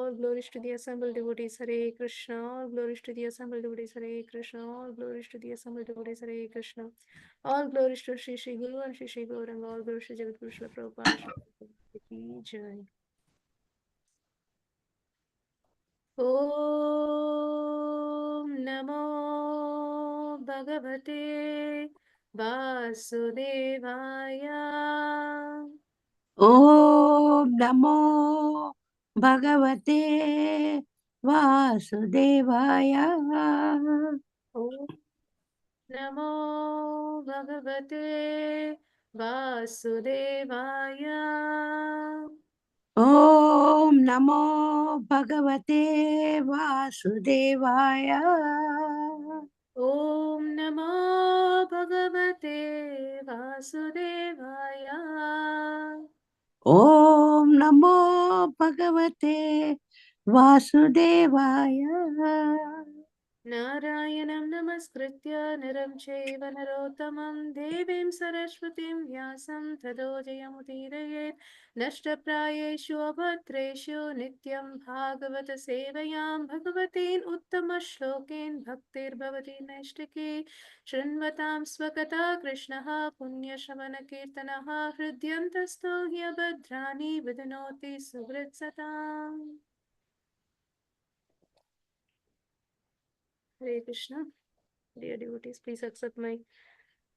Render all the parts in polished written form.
all glories to the assembled devotees, Hare Krishna, all glories to the assembled devotees, Hare Krishna, all glories to the assembled devotees, Hare Krishna, all glories to Shri Shri Guru and Shri Shri Gauranga, all glories to Jagat Guru Srila Prabhupada, Shri Prabhupada ki Jai. Om Namo Bhagavate Vasudevaya. Om Namo Bhagavate Vasudevaya. Om Namo Bhagavate Vasudevaya. Om Namo Bhagavate Vasudevaya. Om Namo Bhagavate Vasudevaya. Om Namo Bhagavate Vasudevaya. Narayanam namaskritya naram chaiva narottamam devim saraswatim vyasam tado jayamudirayet nashtaprayeshu abhatreshu nityam bhagavata sevayam bhagavatin uttama shloken bhaktir bhavati naishtaki shrinvatam swakata krishnaha punya shavana kirtanaha hridyantasto hyabhadrani vidhanoti sugrit satam. Hare Krishna. Dear devotees, please accept my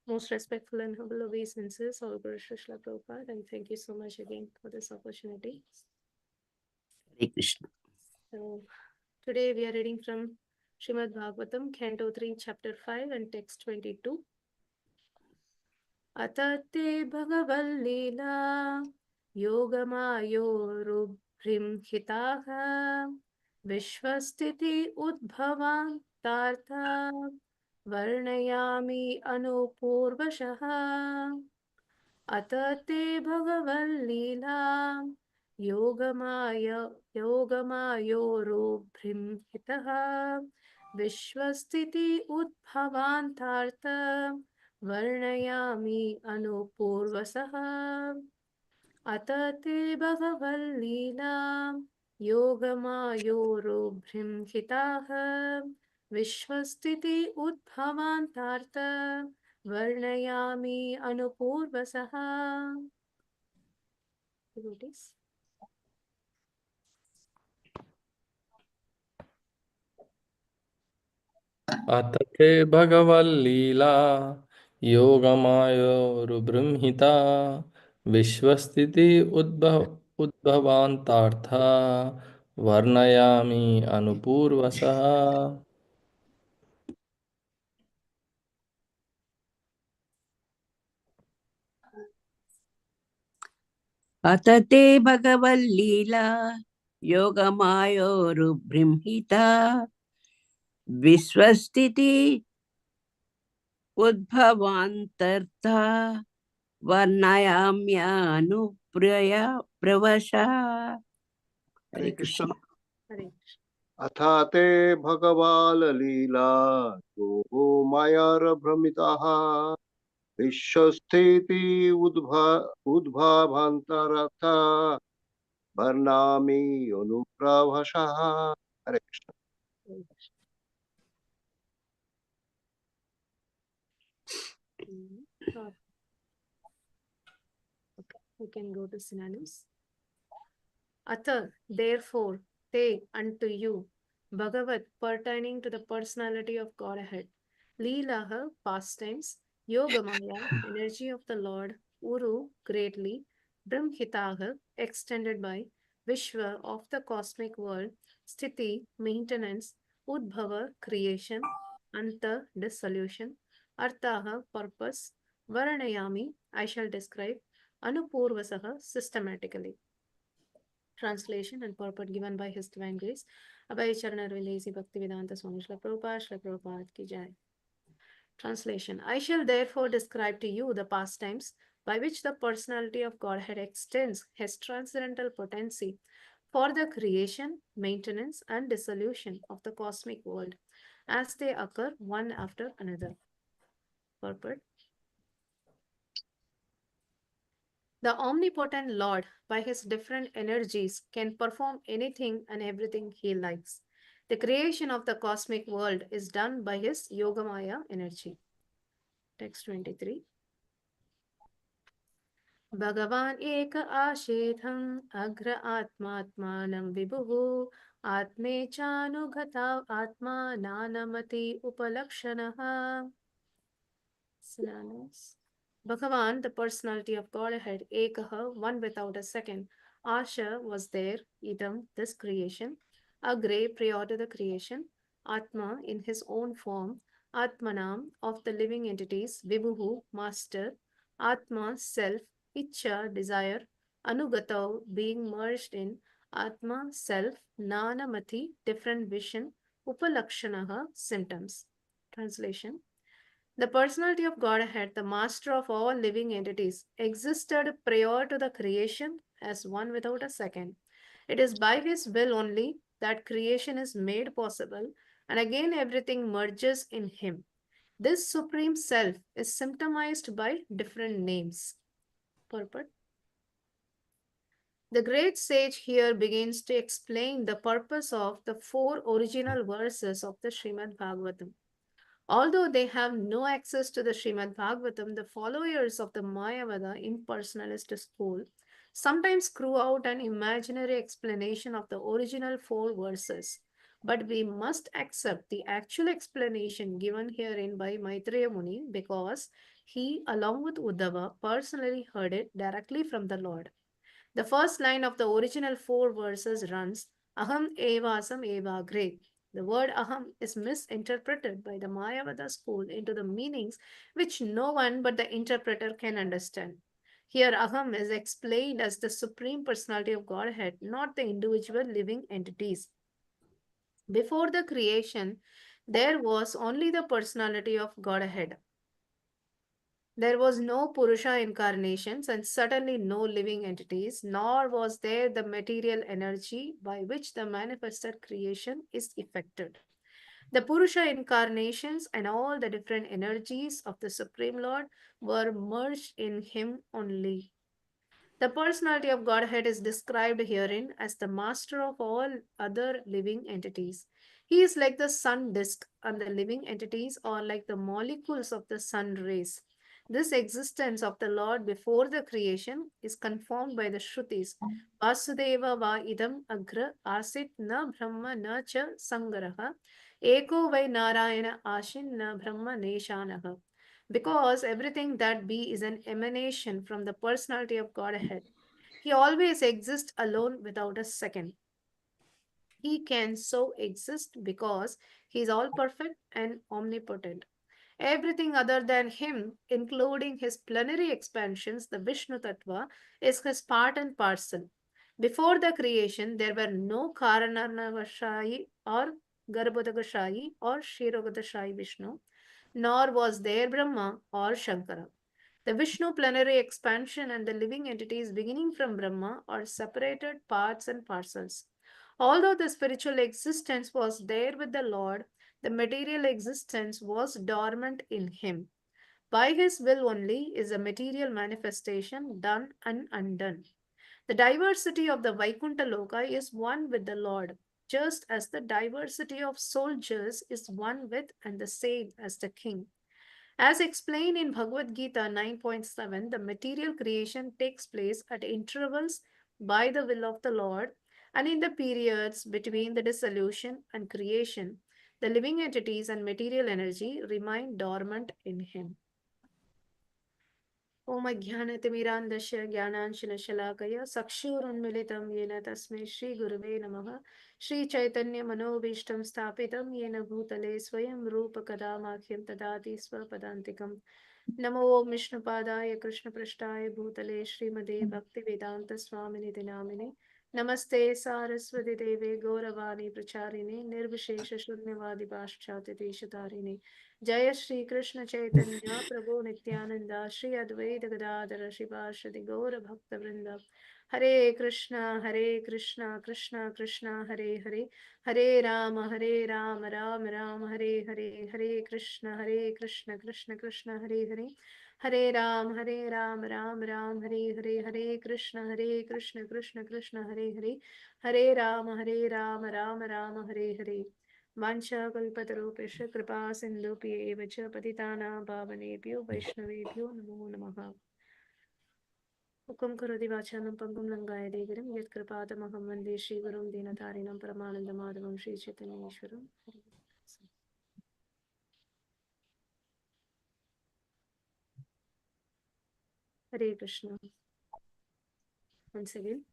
most respectful and humble obeisances, all Guru Srila Prabhupada, and thank you so much again for this opportunity. Hare Krishna. So, today we are reading from Srimad Bhagavatam, Canto 3, Chapter 5, and Text 22. Atate Bhagavallela Yogamayorubhrim Hitaha Vishwastiti Udbhavan Tartha Varnayami Anupurvashaha Atate Bhagavallela Yogamayorubhrim Hitaha Vishwastiti Udbhavan Tartha Varnayami Anupurvasaha Atate Bhagavallela Yogamayorubhrim Hitaha Vishwastiti Udbhavan Tartha Varnayami Anupurvasaha. Devotees. Atate Bhagavallila Yogamayurubrimhita Vishwastiti Udbhavantartha Varnayami Anupurvasaha. Atate Bhagavallila Yogamayurubhrimhita Vishwastiti Udbhavantartha Varnayamya Anupraya Pravasha. Hare Krishna. Hare Krishna. Athate Bhagaval Leela Yogo Mayar Brahmitaha Vishwasthiti Udbhavantaratha Varnami Anupravashaha. Hare Krishna. Hare Krishna. Okay, we can go to synonyms. Atha, therefore, te, unto you, Bhagavat, pertaining to the personality of Godhead, Leelaha, pastimes, Yogamaya, energy of the Lord, Uru, greatly, Brahmhitaha, extended by, Vishwa, of the cosmic world, Sthiti, maintenance, Udbhava, creation, Anta, dissolution, Arthaha, purpose, Varanayami, I shall describe, Anupurvasaha, systematically. Translation and purport given by His Divine Grace, Abhay Charanarvindesi Bhaktivedanta Swami Srila Prabhupada ki Jai. Translation. I shall therefore describe to you the pastimes by which the personality of Godhead extends His transcendental potency for the creation, maintenance, and dissolution of the cosmic world as they occur one after another. Purport. The omnipotent Lord, by his different energies, can perform anything and everything he likes. The creation of the cosmic world is done by his Yogamaya energy. Text 23. भगवान् एक आशेधम् अग्र आत्मात्मानं विभुः आत्मेचानुगता आत्मा नानमति उपलक्षणः. Synonyms. Bhagavan, the personality of Godhead, Ekaha, one without a second. Asha was there, Idam, this creation. Agre, prior to the creation. Atma, in his own form. Atmanam, of the living entities. Vibhuhu, master. Atma, self. Icha, desire. Anugatav, being merged in. Atma, self. Nanamati, different vision. Upalakshanaha, symptoms. Translation. The personality of Godhead, the master of all living entities, existed prior to the creation as one without a second. It is by his will only that creation is made possible, and again everything merges in him. This supreme self is symptomized by different names. Purport. The great sage here begins to explain the purpose of the four original verses of the Srimad Bhagavatam. Although they have no access to the Srimad Bhagavatam, the followers of the Mayavada impersonalist school sometimes screw out an imaginary explanation of the original four verses. But we must accept the actual explanation given herein by Maitreya Muni because he, along with Uddhava, personally heard it directly from the Lord. The first line of the original four verses runs, Aham evasam evagre. The word aham is misinterpreted by the Mayavada school into the meanings which no one but the interpreter can understand. Here, aham is explained as the supreme personality of Godhead, not the individual living entities. Before the creation, there was only the personality of Godhead. There was no Purusha incarnations and certainly no living entities, nor was there the material energy by which the manifested creation is effected. The Purusha incarnations and all the different energies of the Supreme Lord were merged in Him only. The personality of Godhead is described herein as the master of all other living entities. He is like the sun disk, and the living entities are like the molecules of the sun rays. This existence of the Lord before the creation is confirmed by the Shrutis. Vasudeva va idam agra asit na brahma na cha sangaraha eko vai narayana ashin na brahma neshanaha. Because everything that be is an emanation from the personality of Godhead. He always exists alone without a second. He can so exist because he is all perfect and omnipotent. Everything other than him, including his plenary expansions, the Vishnu Tattva, is his part and parcel. Before the creation, there were no Karanarnavashayi or Garbhodagashayi or Shirogadashayi Vishnu, nor was there Brahma or Shankara. The Vishnu plenary expansion and the living entities beginning from Brahma are separated parts and parcels. Although the spiritual existence was there with the Lord, the material existence was dormant in him. By his will only is the material manifestation done and undone. The diversity of the Vaikuntha Loka is one with the Lord, just as the diversity of soldiers is one with and the same as the king. As explained in Bhagavad Gita 9.7, the material creation takes place at intervals by the will of the Lord, and in the periods between the dissolution and creation, the living entities and material energy remain dormant in Him. ओम अज्ञानतिमिरान्धस्य ज्ञानांशनशलाकया चक्षुरुन्मिलितं येन तस्मै श्रीगुरुवे नमः श्रीचैतन्यमनोभीष्टं स्थापितं येन भूतले स्वयं रूपकदा मह्यं ददाति स्वपदान्तिकम् नमो विष्णुपादाय कृष्णपृष्ठाय भूतले श्रीमते भक्तिवेदान्तस्वामिनिति नामिने नमस्ते सारस्वती देवे गौरवाणी प्रचारिणे निर्विशेष शून्यवादि पाश्चात्य देशतारिणे जय श्री कृष्ण चैतन्य प्रभु नित्यानंद श्री अद्वैत गदाधर शिवाश्रति गौर भक्त वृंद हरे Krishna Krishna Krishna Hare Hare Hare Ram Ram Ram Hare Hare Hare Krishna Krishna Krishna Hare Hare Hare Ram, Ram Ram, Hare Hare, Hare Krishna, Krishna Krishna, Hare Hare, Hare Ram, Ram Ram, Hare Hare. Vancha kalpatarupesha kripa sindhupye vacha patitana pavanebhyo vaishnavebhyo namo namaha. Ukam karoti vachanam pangum langaya devaram yat kripatamaham vande Shri Gurum Dinatarinam Paramananda Madhavam Shri Chaitanyeshwaram. Hare Krishna. Once again,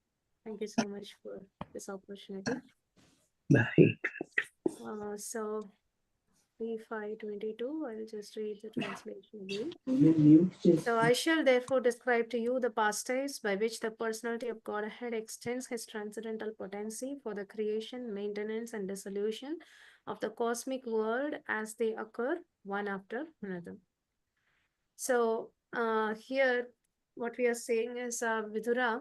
thank you so much for this opportunity. Bye. So, P522, I'll just read the translation again. So, I shall therefore describe to you the pastimes by which the personality of Godhead extends his transcendental potency for the creation, maintenance, and dissolution of the cosmic world as they occur one after another. So, here, what we are saying is Vidura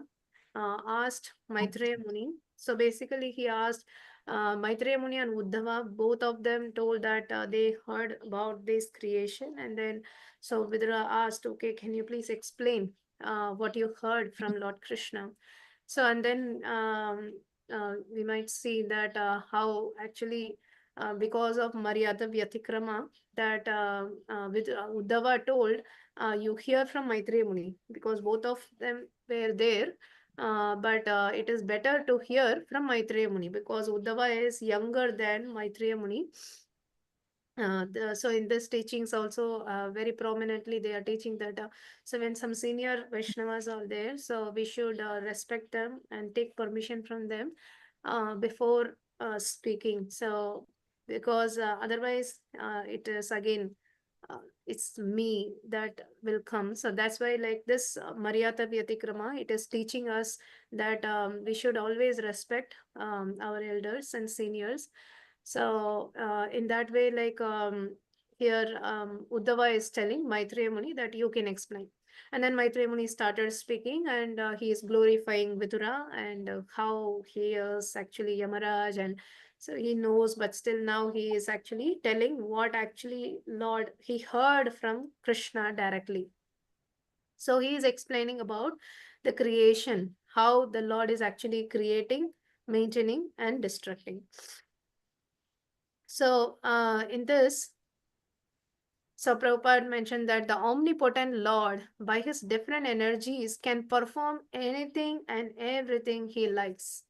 asked Maitreya Muni. So basically, he asked Maitreya Muni and Uddhava, both of them told that they heard about this creation. And then, so Vidura asked, okay, can you please explain what you heard from Lord Krishna? So, and then we might see that how actually, because of Maryada Vyatikrama, that Uddhava told, you hear from Maitreya Muni, because both of them were there. But it is better to hear from Maitreya Muni because Uddhava is younger than Maitreya Muni. So in this teachings also very prominently they are teaching that so when some senior Vaishnavas are there, so we should respect them and take permission from them before speaking. So because otherwise it is again it's me that will come. So that's why like this Maryata Vyatikrama, it is teaching us that we should always respect our elders and seniors. So in that way, like here Uddhava is telling Maitreya Muni that you can explain. And then Maitreya Muni started speaking and he is glorifying Vidura and how he is actually Yamaraj, and so he knows, but still now he is actually telling what actually Lord he heard from Krishna directly. So he is explaining about the creation, how the Lord is actually creating, maintaining, and destructing. So in this, so Prabhupada mentioned that the omnipotent Lord, by his different energies, can perform anything and everything he likes.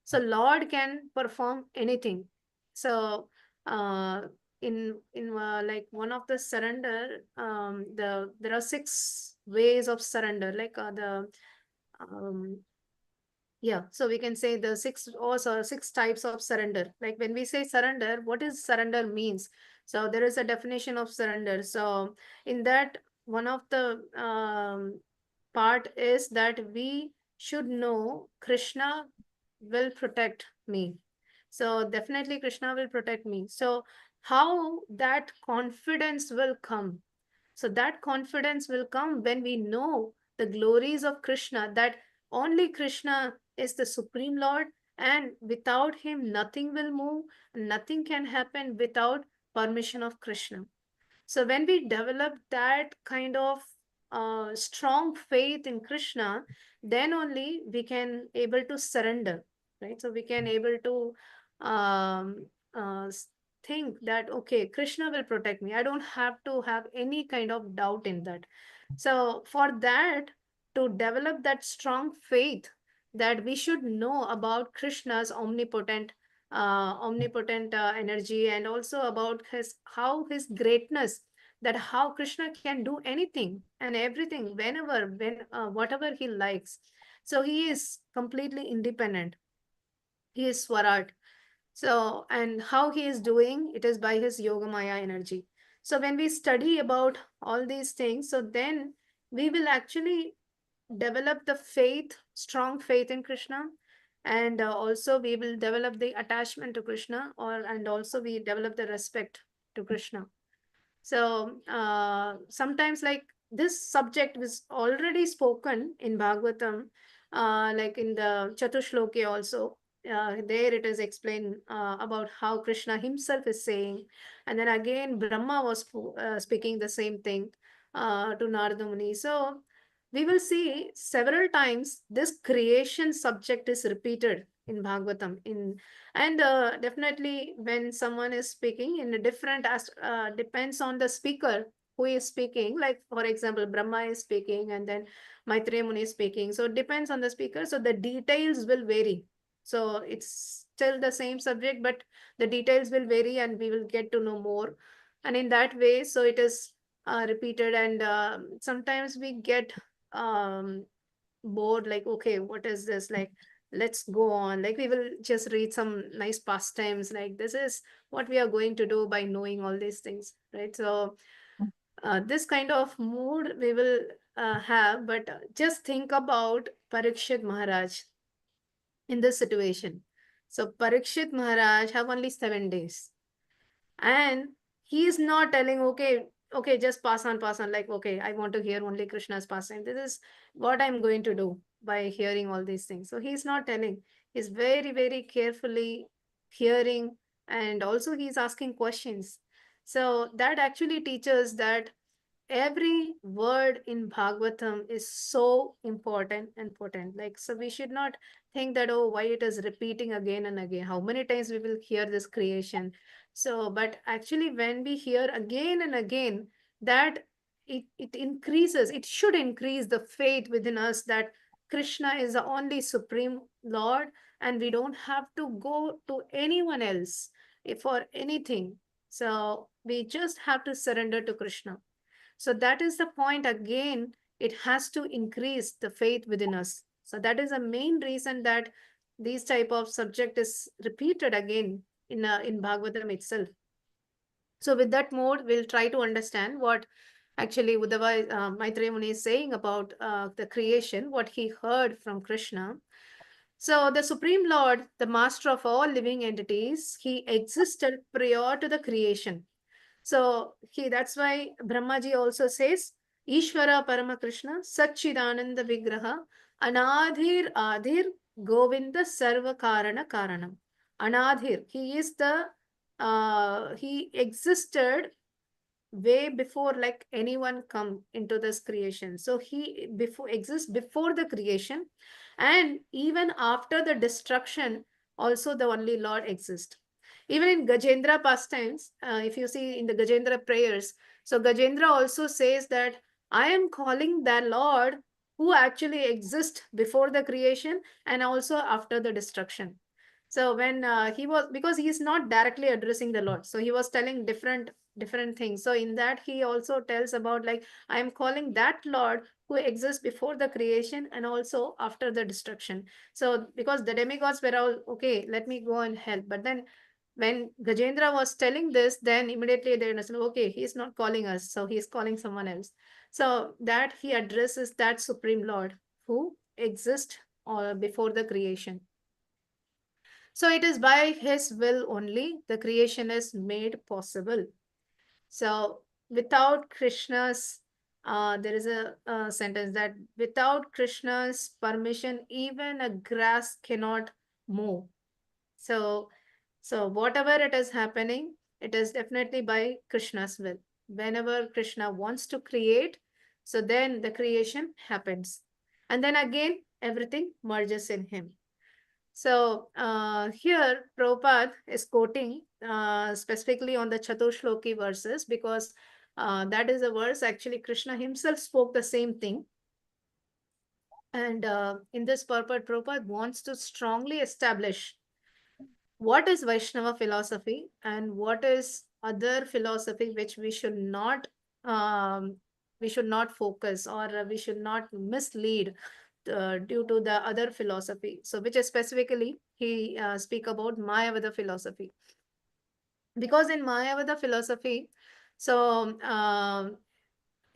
So Lord can perform anything. So uh, in like one of the surrender, there are 6 ways of surrender, like um, yeah, so we can say the 6 also 6 types of surrender. Like when we say surrender, what is surrender means? So there is a definition of surrender. So in that, one of the part is that we should know Krishna will protect me. So definitely Krishna will protect me. So how that confidence will come? So that confidence will come when we know the glories of Krishna, that only Krishna is the Supreme Lord, and without him, nothing will move, nothing can happen without permission of Krishna. So when we develop that kind of strong faith in Krishna, then only we can able to surrender, right? So we can able to um, uh, think that okay, Krishna will protect me. I don't have to have any kind of doubt in that. So for that, to develop that strong faith, that we should know about Krishna's omnipotent energy, and also about his how his greatness, that how Krishna can do anything and everything whenever when whatever he likes. So he is completely independent, he is Swarat. So and how he is doing it is by his Yogamaya energy. So when we study about all these things, so then we will actually develop the faith, strong faith in Krishna, and also we will develop the attachment to Krishna, or and also we develop the respect to Krishna. So sometimes like this subject was already spoken in Bhagavatam, like in the Chatushloki also. There it is explained about how Krishna himself is saying, and then again Brahma was speaking the same thing. to Narada Muni. So we will see several times this creation subject is repeated in Bhagavatam. And definitely when someone is speaking in a different depends on the speaker who is speaking. Like for example, Brahma is speaking and then Maitreya Muni is speaking. So it depends on the speaker. So the details will vary. So it's still the same subject, but the details will vary and we will get to know more. And in that way, so it is repeated, and sometimes we get um, bored, like, okay, what is this? Like, let's go on. Like, we will just read some nice pastimes. Like, this is what we are going to do by knowing all these things, right? So, this kind of mood we will have, but just think about Parikshit Maharaj in this situation. So, Parikshit Maharaj have only 7 days, and he is not telling, okay, okay, just pass on, like, okay, I want to hear only Krishna's pastime, this is what I'm going to do by hearing all these things. So he's not telling, he's very, very carefully hearing, and also he's asking questions. So that actually teaches that every word in Bhagavatam is so important and potent. Like, so we should not think that, oh, why it is repeating again and again, how many times we will hear this creation. So but actually when we hear again and again, that it increases, it should increase the faith within us that Krishna is the only supreme Lord, and we don't have to go to anyone else for anything. So we just have to surrender to Krishna. So that is the point again, it has to increase the faith within us. So that is the main reason that these type of subject is repeated again in Bhagavatam itself. So with that mode, we'll try to understand what actually Uddhava, Maitreya Muni is saying about the creation, what he heard from Krishna. So the Supreme Lord, the master of all living entities, he existed prior to the creation. So that's why Brahmaji also says, Ishvara Parama Krishna, Satchidananda Vigraha, Anadhir Adhir Govinda Sarva Karana Karanam. Anadhir, he is the, he existed way before like anyone come into this creation. So he before exists before the creation, and even after the destruction also the only Lord exists. Even in Gajendra pastimes, if you see in the Gajendra prayers, so Gajendra also says that I am calling the Lord who actually exists before the creation and also after the destruction. So when he was, because he is not directly addressing the Lord, so he was telling different things. So in that he also tells about, like, I am calling that Lord who exists before the creation and also after the destruction. So because the demigods were all okay, let me go and help. But then when Gajendra was telling this, then immediately they understood, okay, he's not calling us, so he's calling someone else. So that he addresses that Supreme Lord who exists before the creation. So it is by his will only the creation is made possible. So without Krishna's, there is a sentence that without Krishna's permission, even a grass cannot move. So, so whatever it is happening, it is definitely by Krishna's will. Whenever Krishna wants to create, so then the creation happens. And then again, everything merges in him. So here Prabhupada is quoting specifically on the Chatushloki verses, because that is a verse actually Krishna himself spoke the same thing. And in this purport, Prabhupada wants to strongly establish what is Vaishnava philosophy and what is other philosophy which um, we should not focus, or we should not mislead due to the other philosophy. So which is specifically he speak about Mayavada philosophy. Because in Mayavada philosophy, so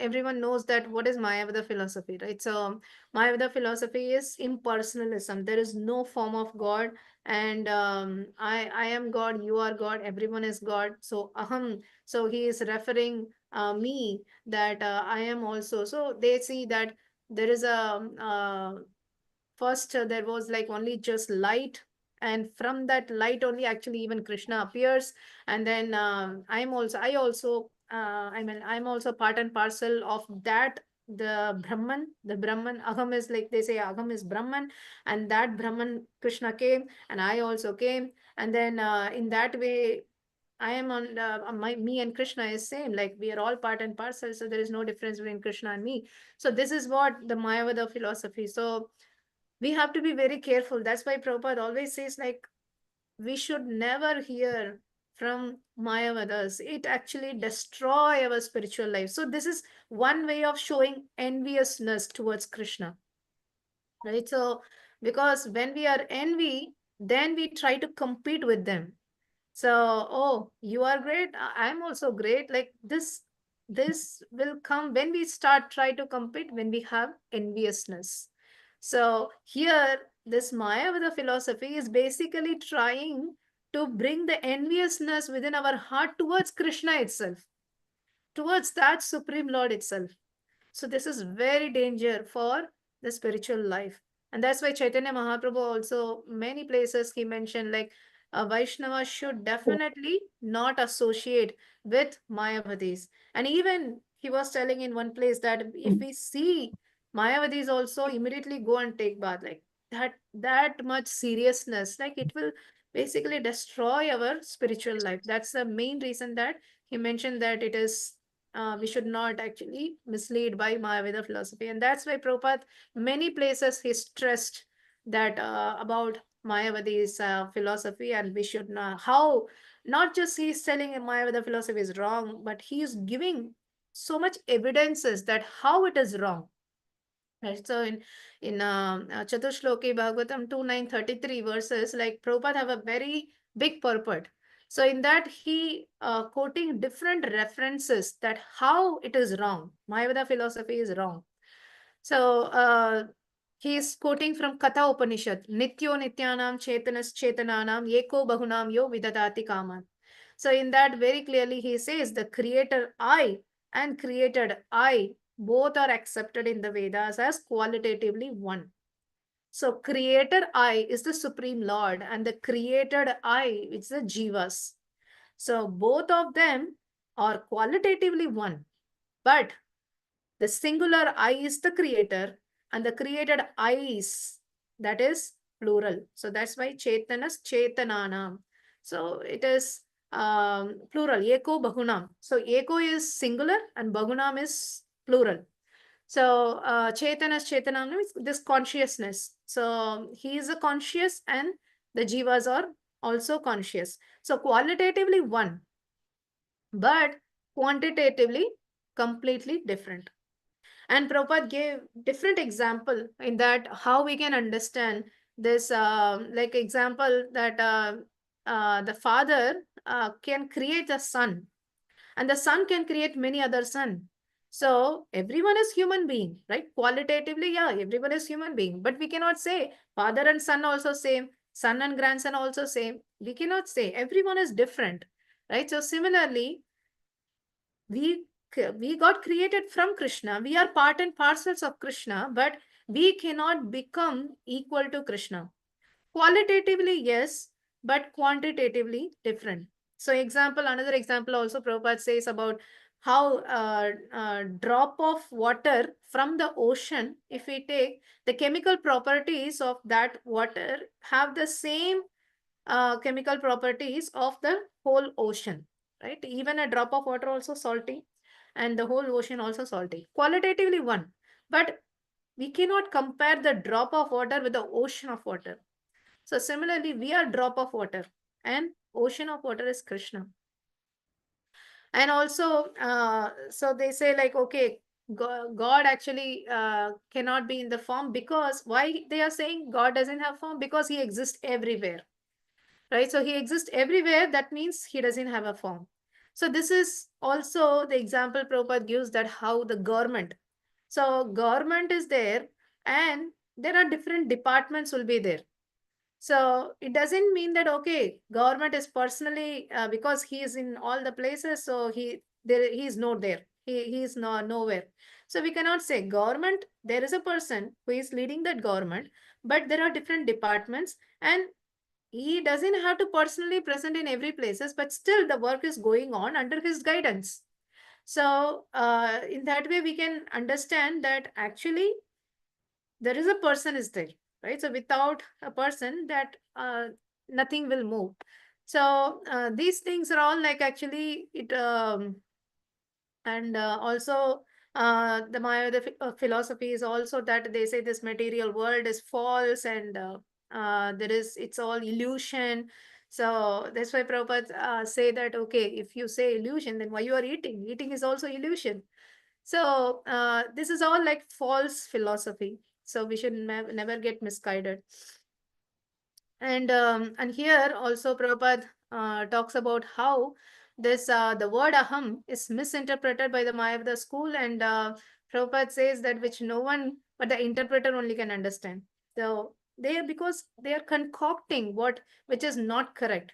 everyone knows that what is Mayavada philosophy, right? So Mayavada philosophy is impersonalism. There is no form of God, and I am God, you are God, everyone is God. So aham. So he is referring me that I am also. So they see that there is a first there was like only just light, and from that light only actually even Krishna appears. And then I also I mean, I'm also part and parcel of that. The Brahman, Aham is like they say, Aham is Brahman, and that Brahman Krishna came, and I also came, and then in that way, I am on me and Krishna is same. Like we are all part and parcel, so there is no difference between Krishna and me. So this is what the Mayavada philosophy. So we have to be very careful. That's why Prabhupada always says like we should never hear from Mayavadas. It actually destroy our spiritual life. So this is one way of showing enviousness towards Krishna, right? So because when we are envy, then we try to compete with them. So, oh, you are great. I'm also great. Like this will come when we start try to compete when we have enviousness. So here, this Mayavada philosophy is basically trying to bring the enviousness within our heart towards Krishna itself, towards that Supreme Lord itself. So this is very danger for the spiritual life. And that's why Chaitanya Mahaprabhu also, many places he mentioned like a Vaishnava should definitely not associate with Mayavadis. And even he was telling in one place that if we see Mayavadis also immediately go and take bath, like that much seriousness, like it will basically destroy our spiritual life. That's the main reason that he mentioned that it is we should not actually mislead by Mayavada philosophy. And that's why Prabhupada, many places he stressed that about Mayavadi's philosophy, and we should not, how, not just he's telling Mayavada philosophy is wrong, but he is giving so much evidences that how it is wrong. Right. So in Chatushloki Bhagavatam 2933 verses, like Prabhupada have a very big purport. So in that he quoting different references that how it is wrong. Mayavada philosophy is wrong. So he is quoting from Katha Upanishad, Nityo Nityanam Chetanas Chetananam Eko Bahunam Yo Vidadati Kaman. So in that very clearly he says the creator I and created I both are accepted in the Vedas as qualitatively one. So creator I is the Supreme Lord and the created I is the Jivas. So both of them are qualitatively one. But the singular I is the creator and the created I is, that is plural. So that's why Chetanas Chetananam. So it is plural, Eko Bahunam. So Eko is singular and Bahunam is plural. So Chetanas Chetananam is this consciousness. So he is a conscious and the Jivas are also conscious. So qualitatively one, but quantitatively completely different. And Prabhupada gave different example in that how we can understand this, like example that the father can create a son, and the son can create many other son. So everyone is human being, right? Qualitatively, yeah, everyone is human being, but we cannot say father and son also same, son and grandson also same. We cannot say everyone is different, right? So similarly, we we got created from Krishna. We are part and parcels of Krishna, but we cannot become equal to Krishna. Qualitatively, yes, but quantitatively different. So example, another example also Prabhupada says about how drop of water from the ocean, if we take the chemical properties of that water have the same chemical properties of the whole ocean, right? Even a drop of water also salty and the whole ocean also salty. Qualitatively one, but we cannot compare the drop of water with the ocean of water. So similarly, we are drop of water and ocean of water is Krishna. And also, so they say like, okay, God actually cannot be in the form because why they are saying God doesn't have form? Because he exists everywhere, right? So he exists everywhere. That means he doesn't have a form. So this is also the example Prabhupada gives that how the government. So government is there and there are different departments will be there. So it doesn't mean that okay, government is personally because he is in all the places, so he is not there. He is nowhere. So we cannot say government. There is a person who is leading that government, but there are different departments, and he doesn't have to personally present in every places, but still the work is going on under his guidance. So in that way, we can understand that actually there is a person is there, right? So without a person, that nothing will move. So these things are all like actually it and also the Maya philosophy is also that they say this material world is false, and there is, it's all illusion. So that's why Prabhupada say that, okay, if you say illusion, then why you are eating? Eating is also illusion. So this is all like false philosophy. So we should never get misguided. And here also Prabhupada talks about how this the word aham is misinterpreted by the Mayavada school, and Prabhupada says that which no one but the interpreter only can understand. So they are, because they are concocting what which is not correct.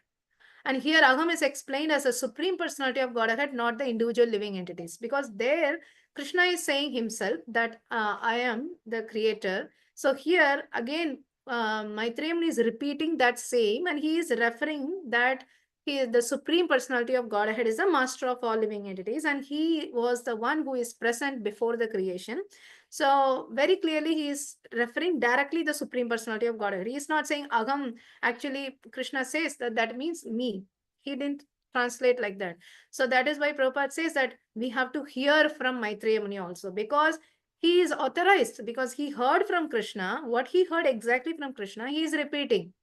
And here Aham is explained as a supreme personality of Godhead, not the individual living entities. Because there Krishna is saying himself that I am the creator. So here again, Maitreya Muni is repeating that same, and he is referring that he is the supreme personality of Godhead, is the master of all living entities, and he was the one who is present before the creation. So very clearly he is referring directly the supreme personality of Godhead. He is not saying Agam. Actually, Krishna says that that means me. He didn't translate like that. So that is why Prabhupada says that we have to hear from Maitreya Muni also, because he is authorized, because he heard from Krishna. What he heard exactly from Krishna, he is repeating.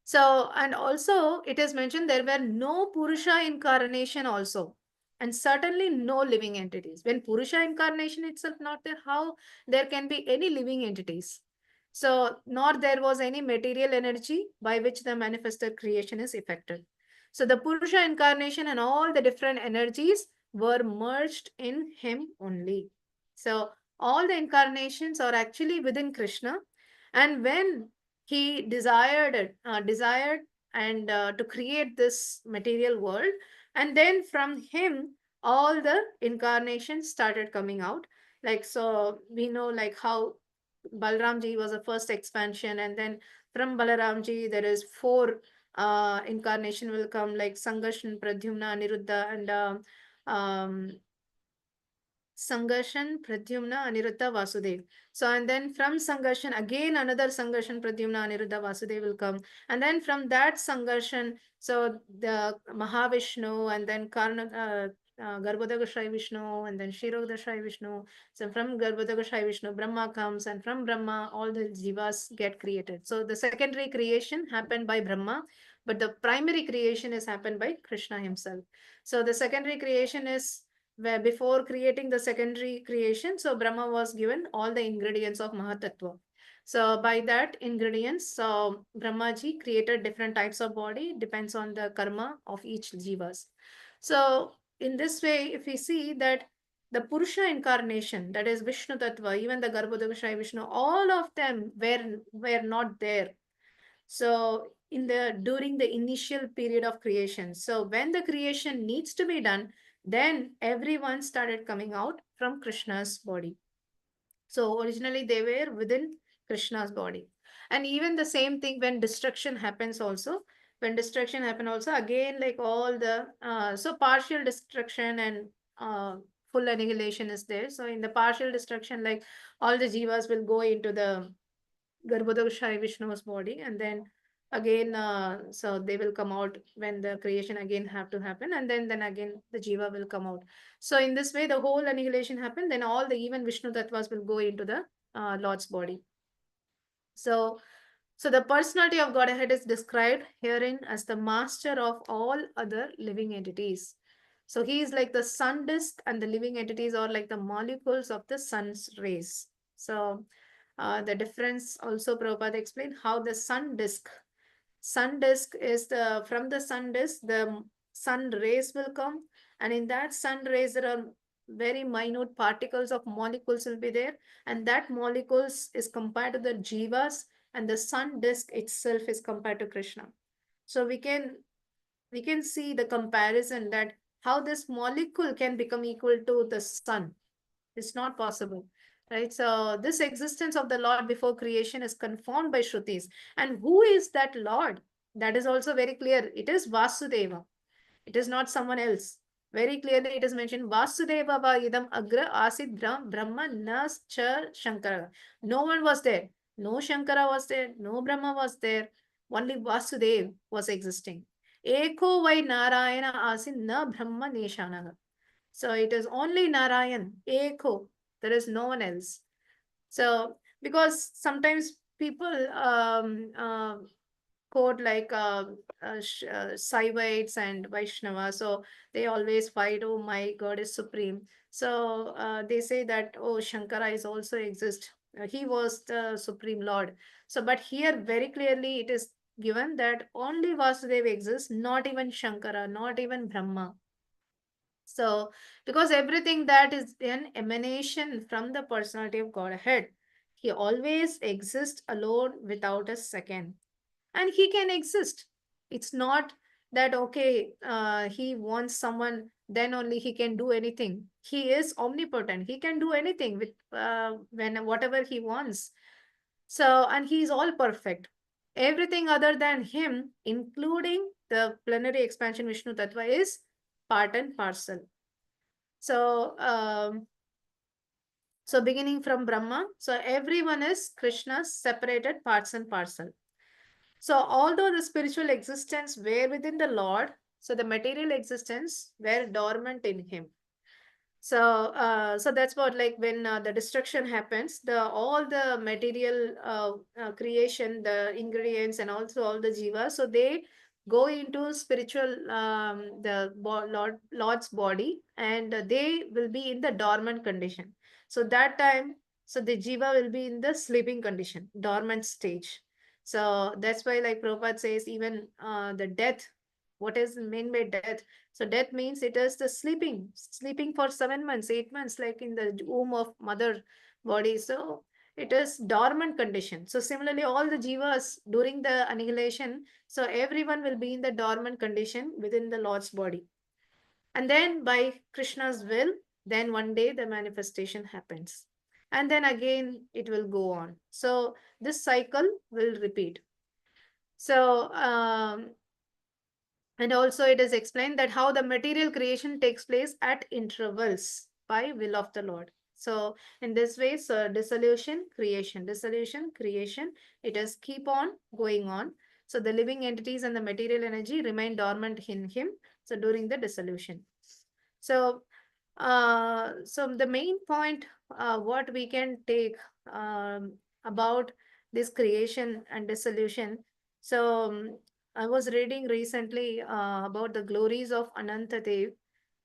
So, and also it is mentioned there were no Purusha incarnation also, and certainly no living entities. When Purusha incarnation itself not there, how there can be any living entities? So, nor there was any material energy by which the manifested creation is effected. So, the Purusha incarnation and all the different energies were merged in him only. So, all the incarnations are actually within Krishna. And when he desired and to create this material world, and then from him all the incarnations started coming out. Like, so we know like how Balramji was the first expansion, and then from Balaramji there is four incarnation will come, like Sangarshan, Pradyumna, Aniruddha, and Sangarshan, Pradyumna, Aniruddha, Vasudev. So, and then from Sangarshan, again another Sangarshan, Pradyumna, Aniruddha, Vasudev will come. And then from that Sangarshan, so the Mahavishnu, and then Garbhodakashai Vishnu, and then Shirodashai Vishnu. So from Garbhodakashai Vishnu, Brahma comes, and from Brahma, all the jivas get created. So the secondary creation happened by Brahma, but the primary creation is happened by Krishna himself. So the secondary creation is where before creating the secondary creation, so Brahma was given all the ingredients of Mahatattva. So by that ingredients, so Brahmaji created different types of body, depends on the karma of each jivas. So in this way, if we see that the Purusha incarnation, that is Vishnu Tattva, even the Garbhodakashai Vishnu, all of them were not there. So in the during the initial period of creation, so when the creation needs to be done, then everyone started coming out from Krishna's body. So originally they were within Krishna's body. And even the same thing when destruction happens also, when destruction happen also, again like all the so partial destruction and full annihilation is there. So in the partial destruction, like all the jivas will go into the Garbhodakashai Vishnu's body, and then again, so they will come out when the creation again have to happen, and then again the jiva will come out. So in this way, the whole annihilation happened. Then all the even Vishnu tattvas will go into the Lord's body. So, so the personality of Godhead is described herein as the master of all other living entities. So he is like the sun disk, and the living entities are like the molecules of the sun's rays. So the difference also Prabhupada explained how the sun disk is the from the sun disk the sun rays will come, and in that sun rays there are very minute particles of molecules will be there, and that molecules is compared to the jivas, and the sun disk itself is compared to Krishna. So we can see the comparison that how this molecule can become equal to the sun. It's not possible, right? So this existence of the Lord before creation is confirmed by Shrutis. And who is that Lord? That is also very clear. It is Vasudeva. It is not someone else. Very clearly it is mentioned, Vasudeva va idam agra asid Brahma nas cha Shankara. No one was there. No Shankara was there. No Brahma was there. Only Vasudev was existing. Eko vai Narayana asid na Brahma neshanaha. So it is only Narayan, Eko. There is no one else. So because sometimes people quote like Saivites and Vaishnava, so they always fight, oh my God is supreme. So they say that, oh, Shankara is also exist. He was the supreme Lord. So, but here very clearly it is given that only Vasudeva exists, not even Shankara, not even Brahma. So, because everything that is an emanation from the personality of Godhead, he always exists alone without a second. And he can exist. It's not that, okay, he wants someone, then only he can do anything. He is omnipotent. He can do anything with when whatever he wants. So, and he is all perfect. Everything other than him, including the plenary expansion Vishnu Tattva, is part and parcel. So, so beginning from Brahma, so everyone is Krishna's separated parts and parcel. So although the spiritual existence were within the Lord, so the material existence were dormant in him. So, so that's what, like when the destruction happens, the all the material creation, the ingredients, and also all the jiva, so they go into spiritual Lord's body, and they will be in the dormant condition. So that time, so the jiva will be in the sleeping condition, dormant stage. So that's why, like Prabhupada says, even the death. What is meant by death? So death means it is the sleeping for 7 months, 8 months, like in the womb of mother body. So it is dormant condition. So similarly, all the jivas during the annihilation, so everyone will be in the dormant condition within the Lord's body. And then by Krishna's will, then one day the manifestation happens. And then again it will go on. So this cycle will repeat. So and also it is explained that how the material creation takes place at intervals by will of the Lord. So in this way, so dissolution, creation, it is keep on going on. So the living entities and the material energy remain dormant in him. So during the dissolution. So so the main point what we can take about this creation and dissolution. So I was reading recently about the glories of Anantadev.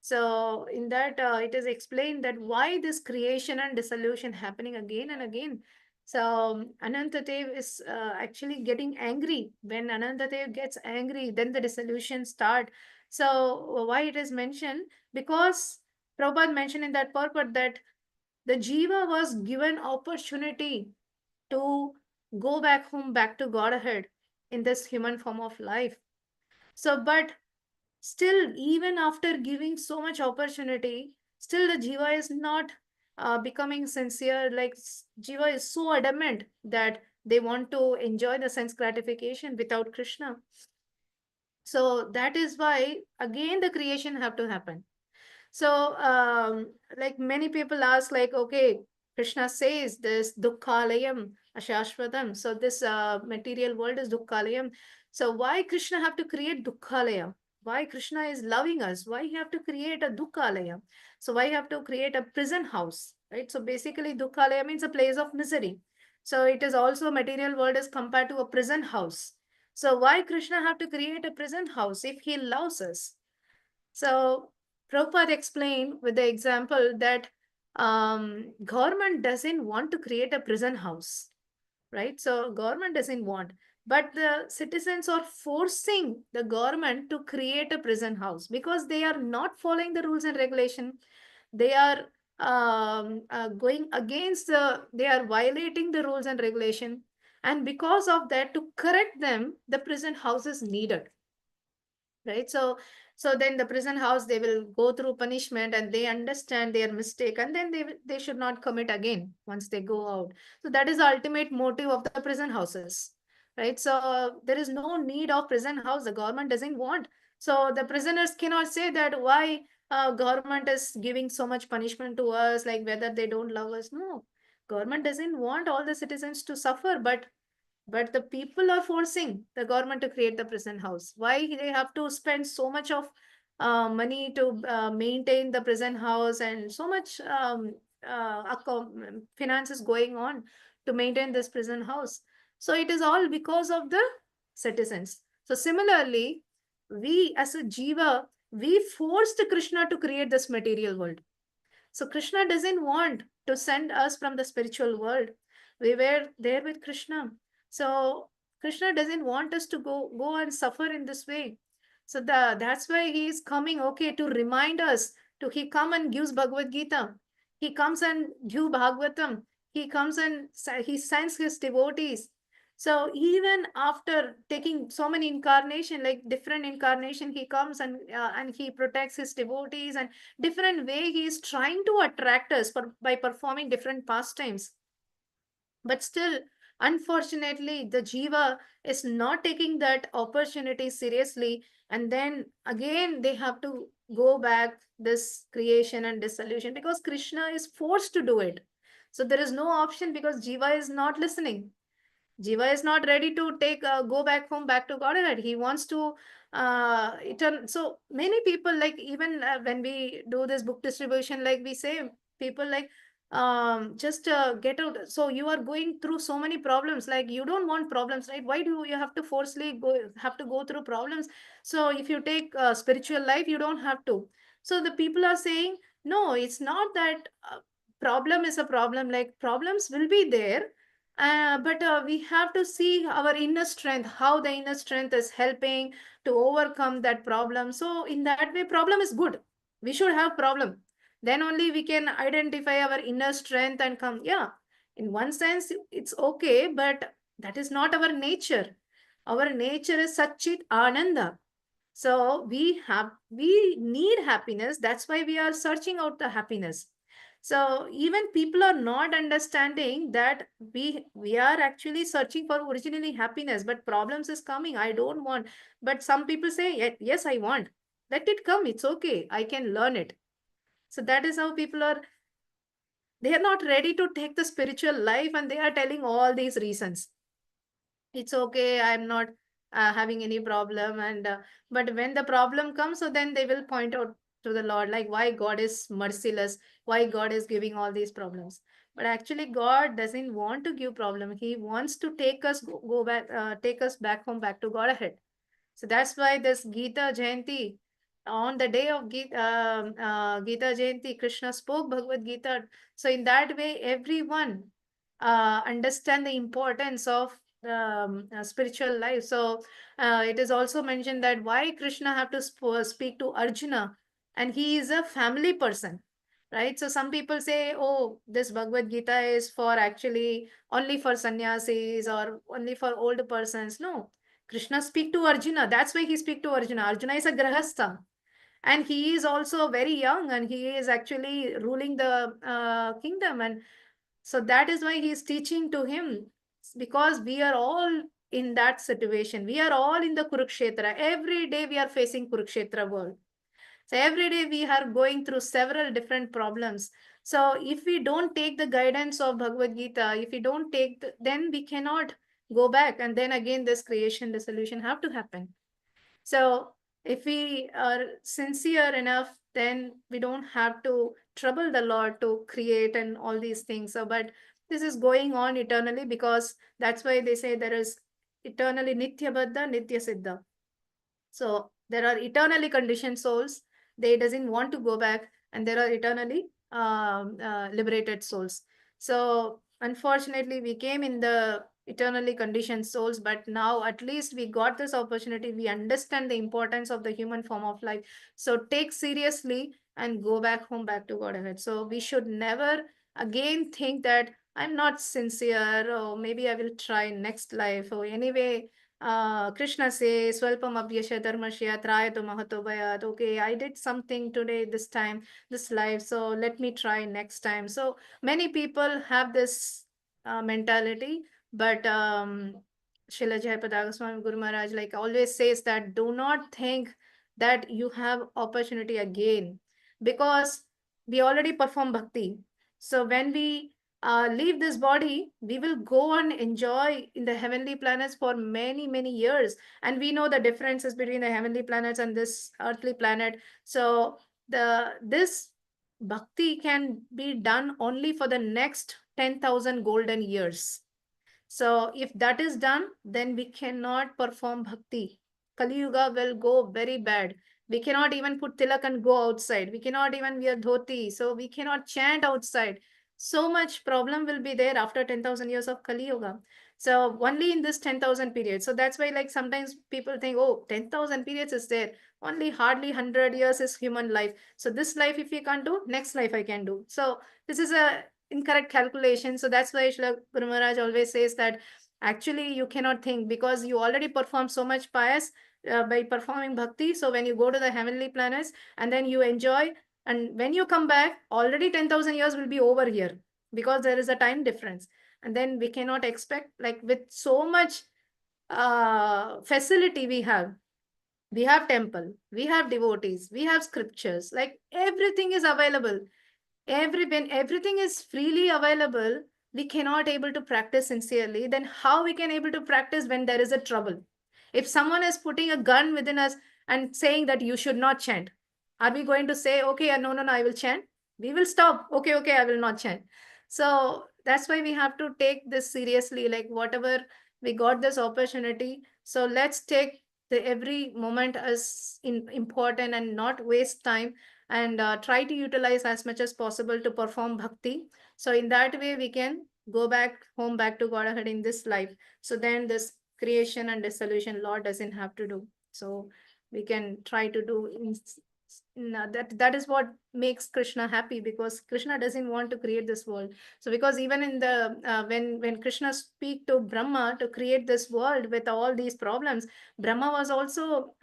So in that it is explained that why this creation and dissolution happening again and again. So Anantadev is actually getting angry. When Anantadev gets angry, then the dissolution start. So why it is mentioned? Because Prabhupada mentioned in that purport that the jiva was given opportunity to go back home, back to Godhead in this human form of life. So, but still, even after giving so much opportunity, still the jiva is not becoming sincere. Like jiva is so adamant that they want to enjoy the sense gratification without Krishna. So that is why again the creation have to happen. So, like many people ask, like, okay, Krishna says this dukkhalayam ashashvatam. So this material world is dukkhalayam. So why Krishna have to create dukkhalaya? Why Krishna is loving us? Why he have to create a dukkhalaya? So why he have to create a prison house, right? So basically, dukkhalaya means a place of misery. So it is also material world is compared to a prison house. So why Krishna have to create a prison house if he loves us? So Prabhupada explained with the example that government doesn't want to create a prison house, right? So government doesn't want, but the citizens are forcing the government to create a prison house because they are not following the rules and regulation. They are going against they are violating the rules and regulation. And because of that, to correct them, the prison house is needed, right? So then the prison house, they will go through punishment and they understand their mistake, and then they should not commit again once they go out. So that is the ultimate motive of the prison houses, right? So there is no need of prison house, the government doesn't want. So the prisoners cannot say that why government is giving so much punishment to us, like whether they don't love us. No, government doesn't want all the citizens to suffer, but the people are forcing the government to create the prison house. Why they have to spend so much of money to maintain the prison house, and so much finances going on to maintain this prison house? So it is all because of the citizens. So similarly, we as a jiva, we forced Krishna to create this material world. So Krishna doesn't want to send us from the spiritual world. We were there with Krishna. So Krishna doesn't want us to go and suffer in this way. So that's why he is coming, okay, to remind us. To he come and gives Bhagavad Gita. He comes and give Bhagavatam. He comes and he sends his devotees. So even after taking so many incarnation, like different incarnation, he comes and he protects his devotees, and different way he is trying to attract us by performing different pastimes. But still, unfortunately, the jiva is not taking that opportunity seriously, and then again they have to go back this creation and dissolution, because Krishna is forced to do it. So there is no option, because jiva is not listening. Jiva is not ready to take go back home, back to Godhead. He wants to so many people, like even when we do this book distribution, like we say, people like just get out. So you are going through so many problems, like you don't want problems, right? Why do you have to forcefully go through problems? So if you take spiritual life, you don't have to. So the people are saying, no, it's not that problem is a problem. Like problems will be there, but we have to see our inner strength, how the inner strength is helping to overcome that problem. So in that way, problem is good. We should have problem. Then only we can identify our inner strength and come. Yeah, in one sense, it's okay, but that is not our nature. Our nature is Satchit Ananda. So we need happiness. That's why we are searching out the happiness. So even people are not understanding that we are actually searching for originally happiness, but problems is coming. I don't want. But some people say, Yes, I want." Let it come. It's okay. I can learn it." So that is how people are. They are not ready to take the spiritual life, and they are telling all these reasons. It's okay, I'm not having any problem, and but when the problem comes, so then they will point out to the Lord, like why God is merciless, why God is giving all these problems. But actually God doesn't want to give problem. He wants to go back, take us back home, back to God ahead. So that's why this Gita Jayanti, on the day of Gita Jayanti, Krishna spoke Bhagavad Gita. So in that way, everyone understand the importance of spiritual life. So it is also mentioned that why Krishna have to speak to Arjuna, and he is a family person, right? So some people say, oh, this Bhagavad Gita is for actually only for sannyasis or only for old persons. No, Krishna speak to Arjuna. That's why he speak to Arjuna. Arjuna is a grahastha, and he is also very young, and he is actually ruling the kingdom. And so that is why he is teaching to him, because we are all in that situation. We are all in the Kurukshetra. Every day we are facing Kurukshetra world. So every day we are going through several different problems. So if we don't take the guidance of Bhagavad Gita, if we don't take, then we cannot go back. And then again, this creation dissolution have to happen. So if we are sincere enough, then we don't have to trouble the Lord to create and all these things. So, but this is going on eternally, because that's why they say there is eternally Nitya Baddha, Nitya Siddha. So there are eternally conditioned souls. They doesn't want to go back, and there are eternally liberated souls. So unfortunately, we came in the eternally conditioned souls, but now at least we got this opportunity. We understand the importance of the human form of life. So take seriously and go back home, back to Godhead. So we should never again think that I'm not sincere, or maybe I will try next life, or anyway Krishna says, Swalpam Abhyasha Dharmasya Trayatu Mahato Bhayat. Okay, I did something today, this time, this life, so let me try next time. So many people have this mentality, but Srila Jayapadaga Swami Guru Maharaj like always says that do not think that you have opportunity again. because we already perform bhakti. So when we leave this body, we will go and enjoy in the heavenly planets for many, many years. And we know the differences between the heavenly planets and this earthly planet. So this bhakti can be done only for the next 10,000 golden years. So if that is done, then we cannot perform bhakti. Kali Yuga will go very bad. We cannot even put tilak and go outside. We cannot even wear dhoti. So we cannot chant outside. So much problem will be there after 10,000 years of Kali Yuga. So only in this 10,000 period. So that's why like sometimes people think, oh, 10,000 periods is there. Only hardly 100 years is human life. So this life, if we can't do, next life I can do. So this is a incorrect calculation. So that's why Shri Guru Maharaj always says that actually you cannot think, because you already perform so much pious by performing bhakti. So when you go to the heavenly planets and then you enjoy, and when you come back, already 10,000 years will be over here, because there is a time difference. And then we cannot expect, like with so much facility we have temple, we have devotees, we have scriptures, like everything is available. When everything is freely available, we cannot able to practice sincerely. Then how we can able to practice when there is a trouble? If someone is putting a gun within us and saying that you should not chant, are we going to say, okay, no, no, no, I will chant? We will stop. Okay, okay, I will not chant. So that's why we have to take this seriously. Like whatever we got this opportunity, so let's take the every moment as important and not waste time, and try to utilize as much as possible to perform bhakti. So in that way, we can go back home, back to Godhead in this life. So then this creation and dissolution Lord doesn't have to do. So we can try to do that is what makes Krishna happy, because Krishna doesn't want to create this world. So because even in the when Krishna speak to Brahma to create this world with all these problems, Brahma was also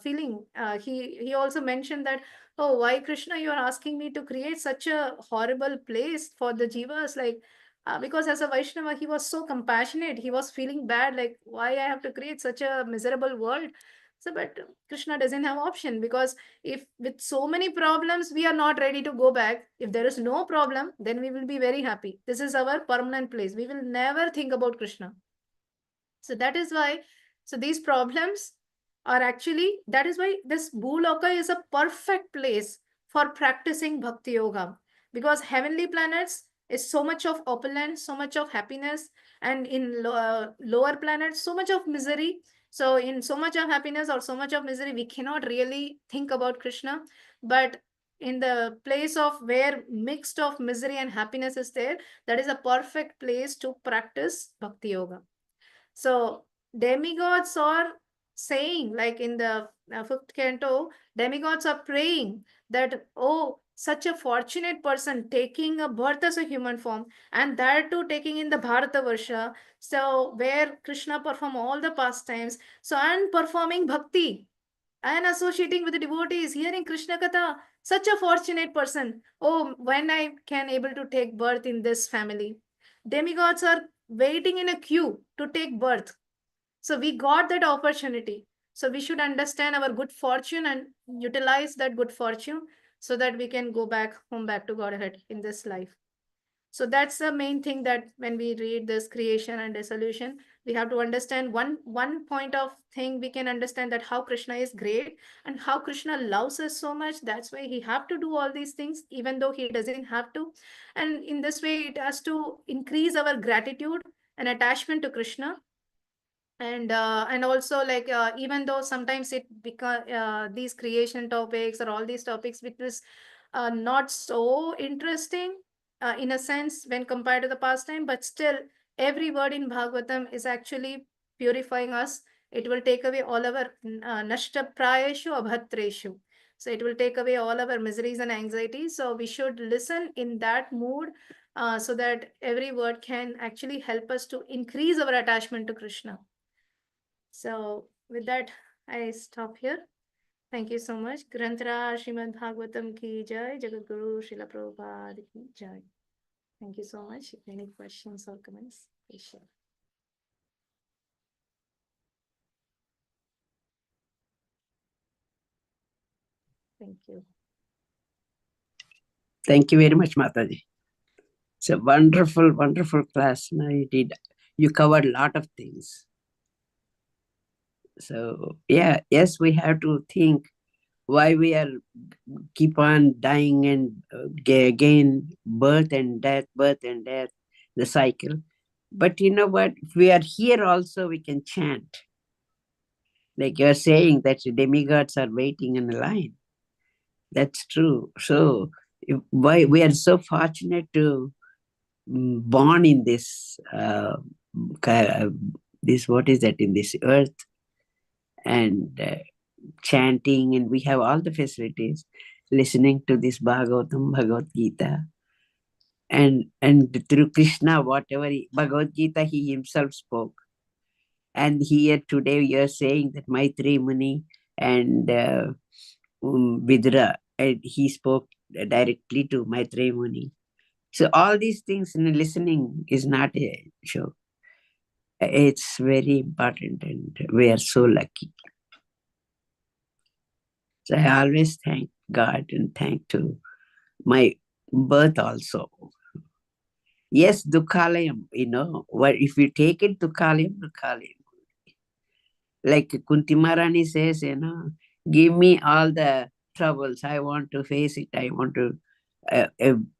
feeling, he also mentioned that, oh, why Krishna, you are asking me to create such a horrible place for the jivas? Like, because as a Vaishnava, he was so compassionate. He was feeling bad, like, why I have to create such a miserable world? So, but Krishna doesn't have option, because if with so many problems, we are not ready to go back. If there is no problem, then we will be very happy. This is our permanent place. We will never think about Krishna. So that is why, so these problems are actually, that is why this Bhuloka is a perfect place for practicing Bhakti Yoga, because heavenly planets is so much of opulence, so much of happiness, and in lower planets, so much of misery. So in so much of happiness or so much of misery, we cannot really think about Krishna. But in the place of where mixed of misery and happiness is there, that is a perfect place to practice Bhakti Yoga. So demigods are saying, like in the fifth canto, demigods are praying that, oh, such a fortunate person taking a birth as a human form, and that too taking in the Bharata Varsha, so where Krishna perform all the pastimes, so and performing bhakti and associating with the devotees, hearing Krishna Katha, such a fortunate person. Oh, when I can able to take birth in this family. Demigods are waiting in a queue to take birth. So we got that opportunity. So we should understand our good fortune and utilize that good fortune, so that we can go back home, back to Godhead in this life. So that's the main thing, that when we read this creation and dissolution, we have to understand one point of thing. We can understand that how Krishna is great and how Krishna loves us so much. That's why he have to do all these things, even though he doesn't have to. And in this way, it has to increase our gratitude and attachment to Krishna. And also, like, even though sometimes it become these creation topics or all these topics which is not so interesting in a sense when compared to the past time, but still every word in Bhagavatam is actually purifying us. It will take away all our nashta prayeshu abhatreshu. So it will take away all our miseries and anxieties. So we should listen in that mood, so that every word can actually help us to increase our attachment to Krishna. So with that, I stop here. Thank you so much. Granthra Srimad Bhagavatam ki jai, Jagat Guru Srila Prabhupada ki jai. Thank you so much. If any questions or comments, please share. Thank you. Thank you very much, Mataji. It's a wonderful, wonderful class. Now you covered a lot of things. So yeah, yes, we have to think why we are keep on dying and again birth and death, the cycle. But you know what? If we are here also, we can chant. Like you're saying that demigods are waiting in a line. That's true. So why we are so fortunate to born in this this what is that in this earth and chanting, and we have all the facilities, listening to this Bhagavad Gita, and through Krishna, whatever Bhagavad Gita he himself spoke. And here today you're saying that Maitri Muni and Vidra, and he spoke directly to Maitri Muni. So all these things in listening is not a show. It's very important, and we are so lucky. So I always thank God and thank to my birth also. Yes, Dukhalayam, what if you take it Dukhalayam, Dukhalayam. Like Kunti Maharani says, give me all the troubles. I want to face it. I want to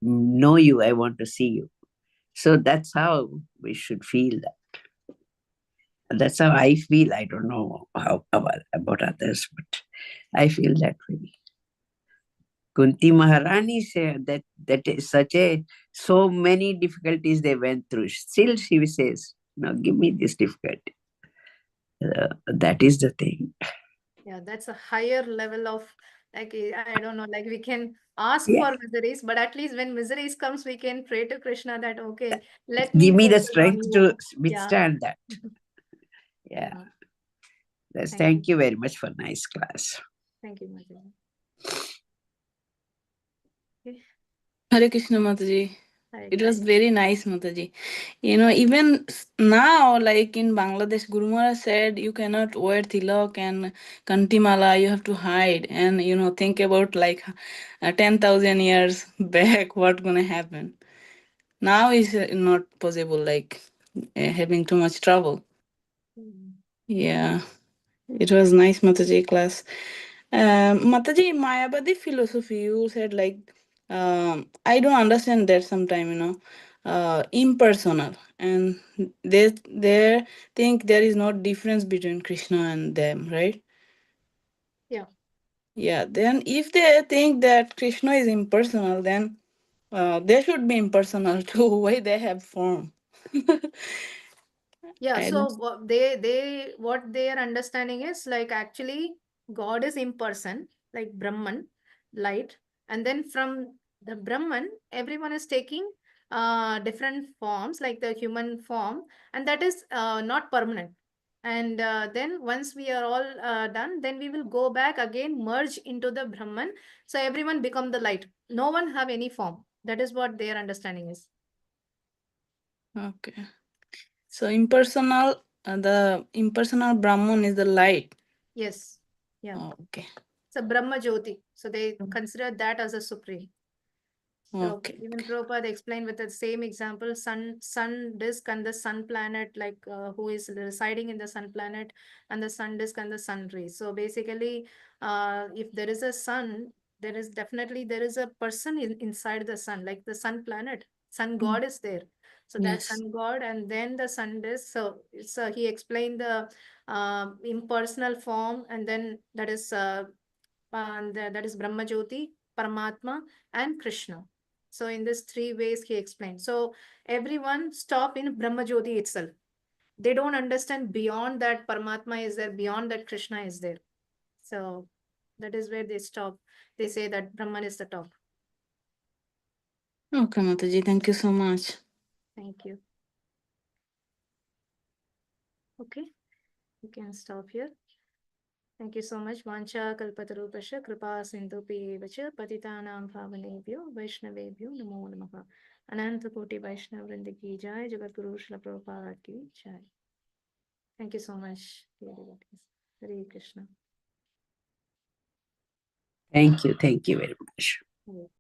know you. I want to see you. So that's how we should feel that. That's how I feel. I don't know how about others, but I feel that way. Kunti Maharani said that is so many difficulties they went through. Still she says, "No, give me this difficulty." That is the thing. Yeah, that's a higher level of, like, I don't know, like we can ask Yeah, for miseries, but at least when miseries comes, we can pray to Krishna that, okay, let give me me the focus on strength to you. Yeah. withstand that. Yeah, Yeah. that's. Thank you. Thank you very much for nice class. Thank you, Mataji. Okay. Hare Krishna, Mataji. Hare It was Krishna. very nice, Mataji. Even now, like in Bangladesh, Guru Maharaj said you cannot wear tilak and kantimala, you have to hide. And, think about like 10,000 years back, what gonna happen. Now is not possible, like having too much trouble. Mm. Yeah, it was nice, Mataji class. Mataji, Mayavadi philosophy, you said like, I don't understand that sometime, impersonal. And they think there is no difference between Krishna and them, right? Yeah. Yeah, then if they think that Krishna is impersonal, then they should be impersonal too. Why they have form? Yeah, I so don't. what their understanding is, like, actually God is imperson, like Brahman, light, and then from the Brahman, everyone is taking different forms, like the human form, and that is not permanent. And then once we are all done, then we will go back again, merge into the Brahman. So everyone become the light. No one have any form. That is what their understanding is. Okay. So the impersonal Brahman is the light. Yes. Yeah. Oh, okay. It's a Brahma Jyoti. So they consider that as a supreme. So Okay. even Prabhupada explained with the same example, sun disk and the sun planet, like who is residing in the sun planet, and the sun disk and the sun rays. So basically, if there is a sun, there is a person inside the sun, like the sun planet. Sun god is there. So that Yes. sun god, and then the sun disk. So he explained the impersonal form, and then that is that is Brahma Jyoti, Paramatma, and Krishna. So in this three ways he explained. So everyone stop in Brahma Jyoti itself. They don't understand beyond that Paramatma is there, beyond that Krishna is there. So that is where they stop. They say that Brahman is the top. Okay, Mataji, thank you so much. Thank you. Okay, you can stop here. Thank you so much. Vancha kalpatarupasya kripa sindhupi vacha patitanam bhavanebhyo vaishnavebhyo namo namaha. Ananta Koti Vaishnav Vrinda ki jai, Jagat Guru Srila Prabhupada ki jai. Thank you so much, dear devotees. Hare Krishna. Thank you very much. Hare